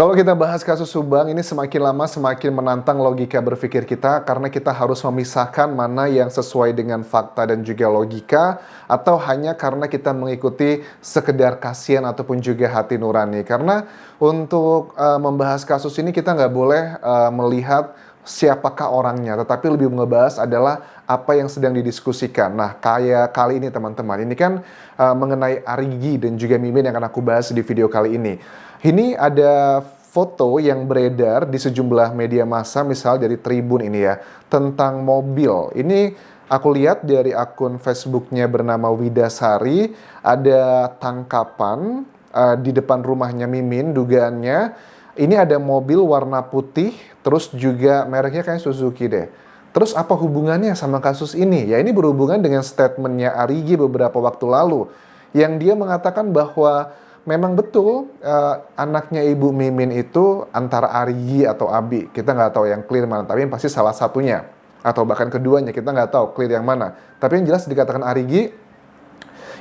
Kalau kita bahas kasus Subang ini semakin lama semakin menantang logika berpikir kita karena kita harus memisahkan mana yang sesuai dengan fakta dan juga logika atau hanya karena kita mengikuti sekedar kasihan ataupun juga hati nurani. Karena untuk membahas kasus ini kita nggak boleh melihat siapakah orangnya, tetapi lebih ngebahas adalah apa yang sedang didiskusikan. Nah, kayak kali ini teman-teman, ini kan mengenai Arigi dan juga Mimin yang akan aku bahas di video kali ini. Ini ada foto yang beredar di sejumlah media massa, misal dari Tribun ini ya, tentang mobil. Ini aku lihat dari akun Facebooknya bernama Widasari, ada tangkapan di depan rumahnya Mimin, dugaannya. Ini ada mobil warna putih, terus juga mereknya kayak Suzuki deh. Terus apa hubungannya sama kasus ini? Ya ini berhubungan dengan statementnya Arigi beberapa waktu lalu, yang dia mengatakan bahwa memang betul anaknya Ibu Mimin itu antara Arigi atau Abi. Kita nggak tahu yang clear mana, tapi yang pasti salah satunya. Atau bahkan keduanya, kita nggak tahu clear yang mana. Tapi yang jelas dikatakan Arigi,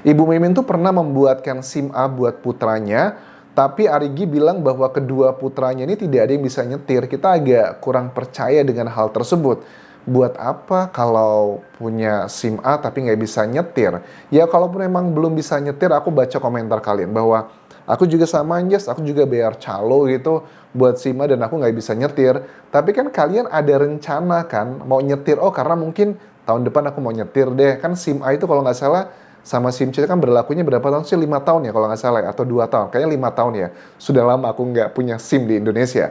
Ibu Mimin tuh pernah membuatkan SIM A buat putranya, tapi Arigi bilang bahwa kedua putranya ini tidak ada yang bisa nyetir. Kita agak kurang percaya dengan hal tersebut. Buat apa kalau punya SIM A tapi nggak bisa nyetir? Ya kalaupun memang belum bisa nyetir, aku baca komentar kalian bahwa aku juga sama Anjas, aku juga bayar calo gitu buat SIM A dan aku nggak bisa nyetir. Tapi kan kalian ada rencana kan mau nyetir, oh karena mungkin tahun depan aku mau nyetir deh. Kan SIM A itu kalau nggak salah sama SIM C kan berlakunya berapa tahun sih? 5 tahun ya kalau nggak salah ya, atau 2 tahun. Kayaknya 5 tahun ya. Sudah lama aku nggak punya SIM di Indonesia.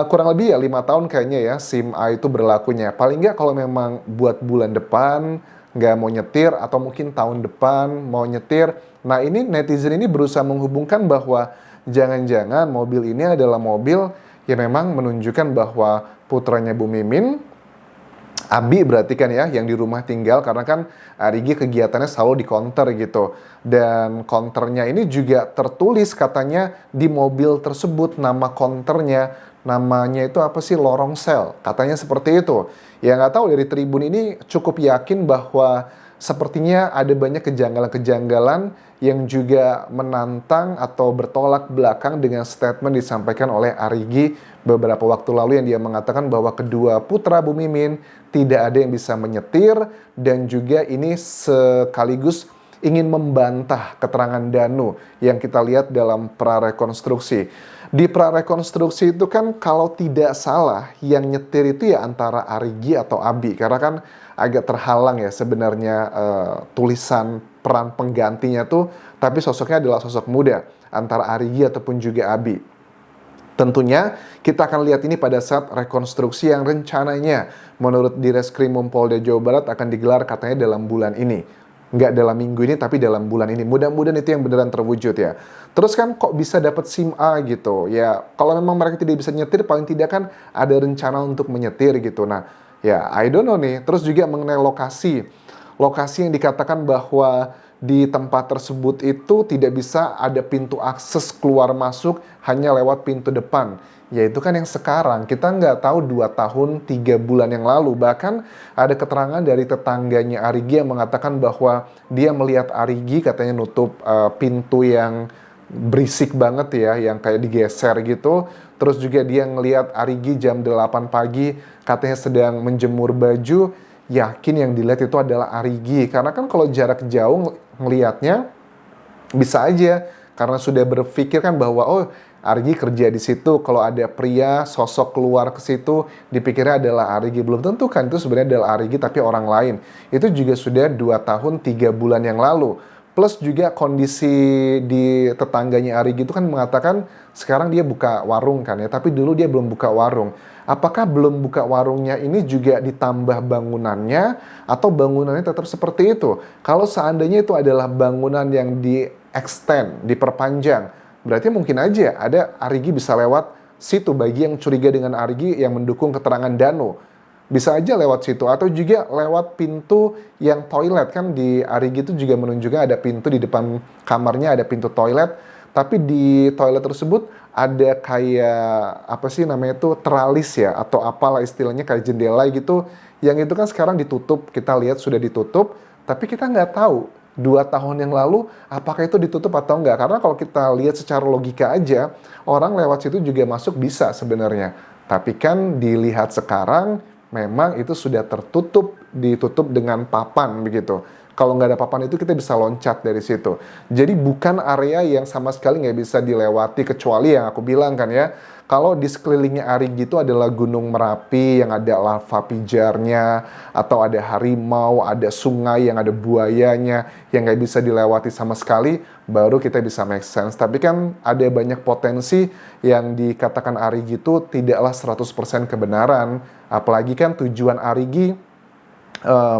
Kurang lebih ya 5 tahun kayaknya ya SIM A itu berlakunya. Paling nggak kalau memang buat bulan depan nggak mau nyetir atau mungkin tahun depan mau nyetir. Nah ini netizen ini berusaha menghubungkan bahwa jangan-jangan mobil ini adalah mobil yang memang menunjukkan bahwa putranya Bu Mimin, Abi berarti kan ya, yang di rumah tinggal, karena kan Arigi kegiatannya selalu di counter gitu. Dan counternya ini juga tertulis katanya di mobil tersebut, nama counternya, namanya itu apa sih, lorong sel. Katanya seperti itu. Ya nggak tahu, dari Tribun ini cukup yakin bahwa sepertinya ada banyak kejanggalan-kejanggalan yang juga menantang atau bertolak belakang dengan statement disampaikan oleh Arigi beberapa waktu lalu yang dia mengatakan bahwa kedua putra Bu Mimin tidak ada yang bisa menyetir dan juga ini sekaligus ingin membantah keterangan Danu yang kita lihat dalam prarekonstruksi. Di prarekonstruksi itu kan kalau tidak salah yang nyetir itu ya antara Arigi atau Abi, karena kan agak terhalang ya sebenarnya tulisan peran penggantinya tuh, tapi sosoknya adalah sosok muda antara Arigi ataupun juga Abi. Tentunya kita akan lihat ini pada saat rekonstruksi yang rencananya menurut Direskrimum Polda Jawa Barat akan digelar katanya dalam bulan ini. Nggak dalam minggu ini tapi dalam bulan ini. Mudah-mudahan itu yang beneran terwujud ya. Terus kan kok bisa dapat SIM A gitu? Ya kalau memang mereka tidak bisa nyetir, paling tidak kan ada rencana untuk menyetir gitu. Nah ya I don't know nih. Terus juga mengenai lokasi. Lokasi yang dikatakan bahwa di tempat tersebut itu tidak bisa ada pintu akses keluar masuk, hanya lewat pintu depan. Ya itu kan yang sekarang, kita nggak tahu 2 tahun 3 bulan yang lalu. Bahkan ada keterangan dari tetangganya Arigi yang mengatakan bahwa dia melihat Arigi katanya nutup pintu yang berisik banget ya, yang kayak digeser gitu. Terus juga dia ngelihat Arigi jam 8 pagi katanya sedang menjemur baju. Yakin yang dilihat itu adalah Arigi, karena kan kalau jarak jauh ngelihatnya bisa aja karena sudah berpikir kan bahwa oh Arigi kerja di situ, kalau ada pria sosok keluar ke situ dipikirnya adalah Arigi. Belum tentu kan itu sebenarnya adalah Arigi tapi orang lain. Itu juga sudah 2 tahun 3 bulan yang lalu. Plus juga kondisi di tetangganya Arigi itu kan mengatakan sekarang dia buka warung kan ya, tapi dulu dia belum buka warung. Apakah belum buka warungnya ini juga ditambah bangunannya atau bangunannya tetap seperti itu? Kalau seandainya itu adalah bangunan yang di-extend, diperpanjang, berarti mungkin aja ada Arigi bisa lewat situ bagi yang curiga dengan Arigi yang mendukung keterangan Danu. Bisa aja lewat situ atau juga lewat pintu yang toilet, kan di Arigi itu juga menunjukkan ada pintu di depan kamarnya, ada pintu toilet, tapi di toilet tersebut ada kayak apa sih namanya itu, teralis ya atau apalah istilahnya, kayak jendela gitu, yang itu kan sekarang ditutup, kita lihat sudah ditutup, tapi kita nggak tahu 2 tahun yang lalu, apakah itu ditutup atau enggak? Karena kalau kita lihat secara logika aja, orang lewat situ juga masuk bisa sebenarnya. Tapi kan dilihat sekarang, memang itu sudah tertutup, ditutup dengan papan begitu. Kalau nggak ada papan itu kita bisa loncat dari situ. Jadi bukan area yang sama sekali nggak bisa dilewati kecuali yang aku bilang kan ya. Kalau di sekelilingnya Arigi itu adalah Gunung Merapi yang ada lava pijarnya, atau ada harimau, ada sungai yang ada buayanya yang nggak bisa dilewati sama sekali, baru kita bisa make sense. Tapi kan ada banyak potensi yang dikatakan Arigi itu tidaklah 100% kebenaran. Apalagi kan tujuan Arigi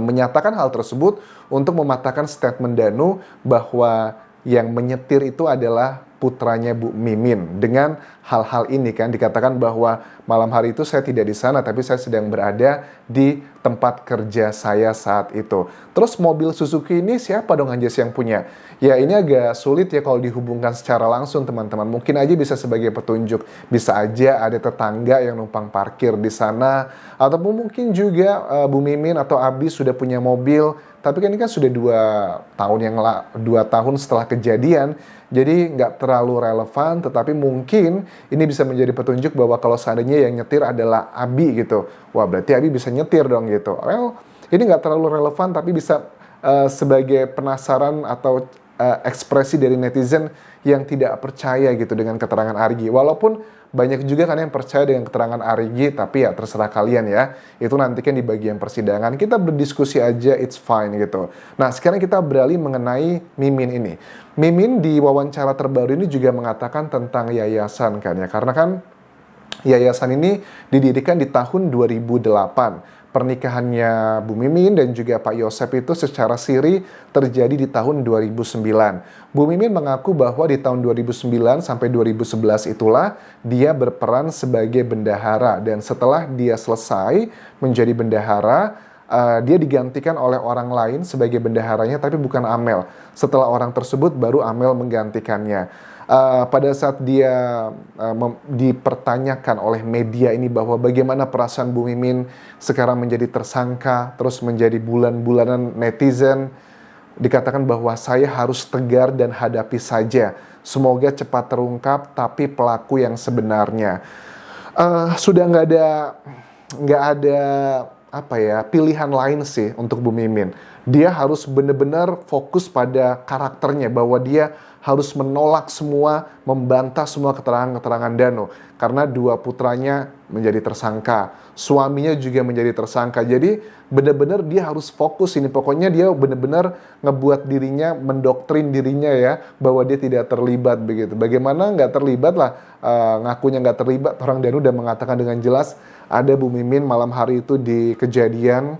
menyatakan hal tersebut untuk mematahkan statement Danu bahwa yang menyetir itu adalah putranya Bu Mimin. Dengan hal-hal ini kan dikatakan bahwa malam hari itu saya tidak di sana, tapi saya sedang berada di tempat kerja saya saat itu. Terus mobil Suzuki ini siapa dong Anjas yang punya? Ya ini agak sulit ya kalau dihubungkan secara langsung teman-teman. Mungkin aja bisa sebagai petunjuk. Bisa aja ada tetangga yang numpang parkir di sana. Ataupun mungkin juga Bu Mimin atau Abi sudah punya mobil. Tapi kan ini kan sudah 2 tahun setelah kejadian. Jadi nggak terlalu relevan, tetapi mungkin ini bisa menjadi petunjuk bahwa kalau seandainya yang nyetir adalah Abi gitu. Wah berarti Abi bisa nyetir dong gitu. Well, ini nggak terlalu relevan tapi bisa sebagai penasaran atau ekspresi dari netizen yang tidak percaya gitu dengan keterangan Arigi. Walaupun banyak juga kan yang percaya dengan keterangan Arigi, tapi ya terserah kalian ya. Itu nanti kan di bagian persidangan kita berdiskusi aja, it's fine gitu. Nah sekarang kita beralih mengenai Mimin ini. Mimin di wawancara terbaru ini juga mengatakan tentang yayasan kan ya. Karena kan yayasan ini didirikan di tahun 2008. Pernikahannya Bu Mimin dan juga Pak Yosep itu secara siri terjadi di tahun 2009. Bu Mimin mengaku bahwa di tahun 2009 sampai 2011 itulah dia berperan sebagai bendahara. Dan setelah dia selesai menjadi bendahara, dia digantikan oleh orang lain sebagai bendaharanya, tapi bukan Amel. Setelah orang tersebut baru Amel menggantikannya. Pada saat dia dipertanyakan oleh media ini bahwa bagaimana perasaan Bu Mimin sekarang menjadi tersangka, terus menjadi bulan-bulanan netizen, dikatakan bahwa saya harus tegar dan hadapi saja. Semoga cepat terungkap, tapi pelaku yang sebenarnya. Sudah nggak ada pilihan lain sih untuk Bu Mimin. Dia harus benar-benar fokus pada karakternya, bahwa dia harus menolak semua, membantah semua keterangan-keterangan Danu. Karena 2 putranya menjadi tersangka, suaminya juga menjadi tersangka. Jadi benar-benar dia harus fokus ini. Pokoknya dia benar-benar ngebuat dirinya, mendoktrin dirinya ya, bahwa dia tidak terlibat begitu. Bagaimana nggak terlibat lah, ngakunya nggak terlibat. Orang Danu udah mengatakan dengan jelas, ada Bu Mimin malam hari itu di kejadian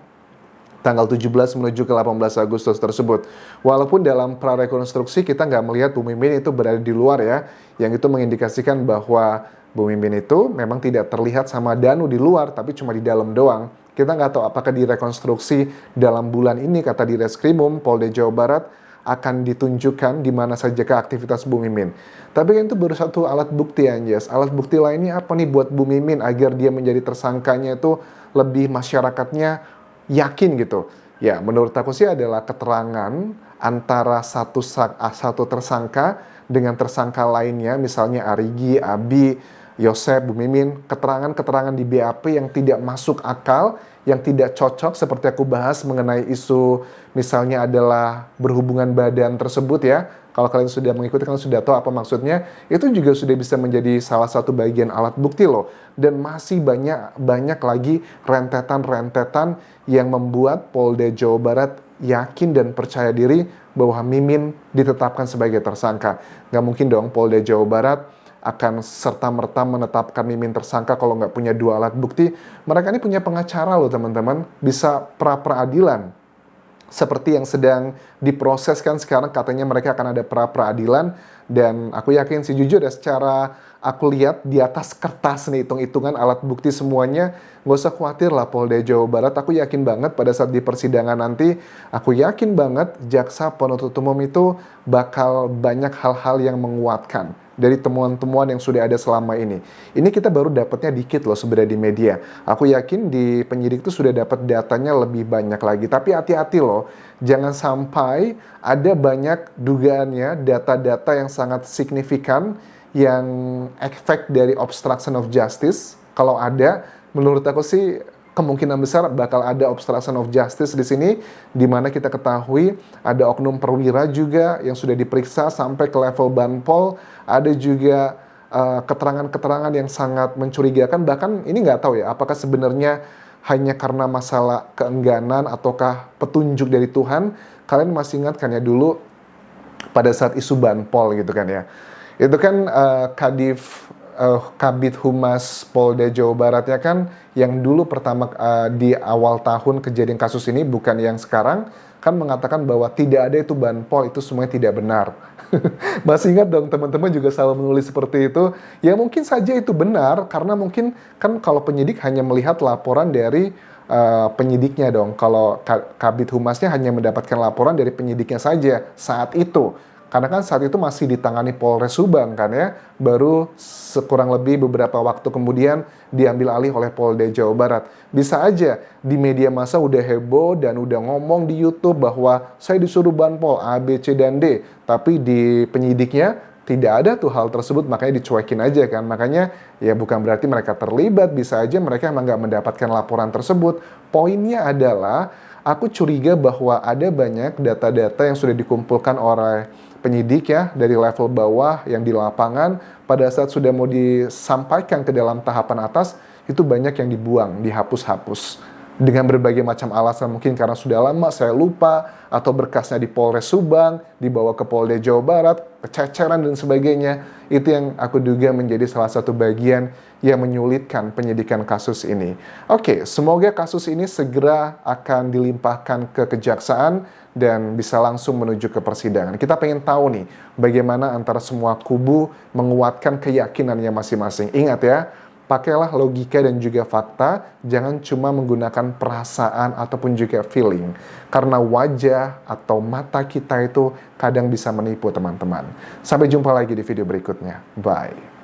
tanggal 17 menuju ke 18 Agustus tersebut. Walaupun dalam prarekonstruksi kita nggak melihat Bu Mimin itu berada di luar ya, yang itu mengindikasikan bahwa Bu Mimin itu memang tidak terlihat sama Danu di luar, tapi cuma di dalam doang. Kita nggak tahu apakah di rekonstruksi dalam bulan ini, kata di Reskrimum Polda Jawa Barat, akan ditunjukkan di mana saja ke aktivitas Bu Mimin. Tapi kan itu baru satu alat bukti Anjas. Alat bukti lainnya apa nih buat Bu Mimin agar dia menjadi tersangkanya itu lebih masyarakatnya yakin gitu. Ya, menurut aku sih adalah keterangan antara satu tersangka dengan tersangka lainnya, misalnya Arigi, Abi, Yosep, Bu Mimin, keterangan-keterangan di BAP yang tidak masuk akal, yang tidak cocok seperti aku bahas mengenai isu misalnya adalah berhubungan badan tersebut ya. Kalau kalian sudah mengikuti, kalian sudah tahu apa maksudnya, itu juga sudah bisa menjadi salah satu bagian alat bukti loh. Dan masih banyak lagi rentetan-rentetan yang membuat Polda Jawa Barat yakin dan percaya diri bahwa Mimin ditetapkan sebagai tersangka. Nggak mungkin dong Polda Jawa Barat akan serta-merta menetapkan Mimin tersangka kalau nggak punya 2 alat bukti. Mereka ini punya pengacara loh teman-teman, bisa pra-peradilan. Seperti yang sedang diproses kan sekarang, katanya mereka akan ada pra-peradilan. Dan aku yakin sih jujur ya, secara aku lihat di atas kertas nih hitung-hitungan alat bukti semuanya, nggak usah khawatir lah Polda Jawa Barat. Aku yakin banget pada saat di persidangan nanti, aku yakin banget jaksa penuntut umum itu bakal banyak hal-hal yang menguatkan. dari temuan-temuan yang sudah ada selama ini. Ini kita baru dapatnya dikit loh sebenarnya di media. Aku yakin di penyidik itu sudah dapat datanya lebih banyak lagi. Tapi hati-hati loh, jangan sampai ada banyak dugaannya data-data yang sangat signifikan yang efek dari obstruction of justice. Kalau ada, menurut aku sih kemungkinan besar bakal ada obstruction of justice di sini, di mana kita ketahui ada oknum perwira juga yang sudah diperiksa sampai ke level Banpol, ada juga keterangan-keterangan yang sangat mencurigakan, bahkan ini nggak tahu ya, apakah sebenarnya hanya karena masalah keengganan ataukah petunjuk dari Tuhan. Kalian masih ingat kan ya dulu pada saat isu Banpol gitu kan ya, itu kan Kabid Humas Polda Jawa Barat ya kan, yang dulu pertama di awal tahun kejadian kasus ini, bukan yang sekarang, kan mengatakan bahwa tidak ada itu Banpol, itu semuanya tidak benar. Masih ingat dong, teman-teman juga selalu menulis seperti itu. Ya mungkin saja itu benar, karena mungkin kan kalau penyidik hanya melihat laporan dari penyidiknya dong. Kalau Kabid Humasnya hanya mendapatkan laporan dari penyidiknya saja saat itu. Karena kan saat itu masih ditangani Polres Subang kan ya, baru sekurang lebih beberapa waktu kemudian diambil alih oleh Polda Jawa Barat. Bisa aja di media massa udah heboh dan udah ngomong di YouTube bahwa saya disuruh Banpol A, B, C, dan D, tapi di penyidiknya tidak ada tuh hal tersebut, makanya dicuekin aja kan. Makanya ya bukan berarti mereka terlibat, bisa aja mereka emang nggak mendapatkan laporan tersebut. Poinnya adalah aku curiga bahwa ada banyak data-data yang sudah dikumpulkan oleh penyidik ya dari level bawah yang di lapangan, pada saat sudah mau disampaikan ke dalam tahapan atas, itu banyak yang dibuang, dihapus-hapus dengan berbagai macam alasan, mungkin karena sudah lama saya lupa, atau berkasnya di Polres Subang dibawa ke Polda Jawa Barat, kececeran dan sebagainya. Itu yang aku duga menjadi salah satu bagian yang menyulitkan penyidikan kasus ini. Oke, semoga kasus ini segera akan dilimpahkan ke kejaksaan dan bisa langsung menuju ke persidangan. Kita pengen tahu nih, bagaimana antara semua kubu menguatkan keyakinannya masing-masing. Ingat ya, pakailah logika dan juga fakta, jangan cuma menggunakan perasaan ataupun juga feeling. Karena wajah atau mata kita itu kadang bisa menipu teman-teman. Sampai jumpa lagi di video berikutnya. Bye.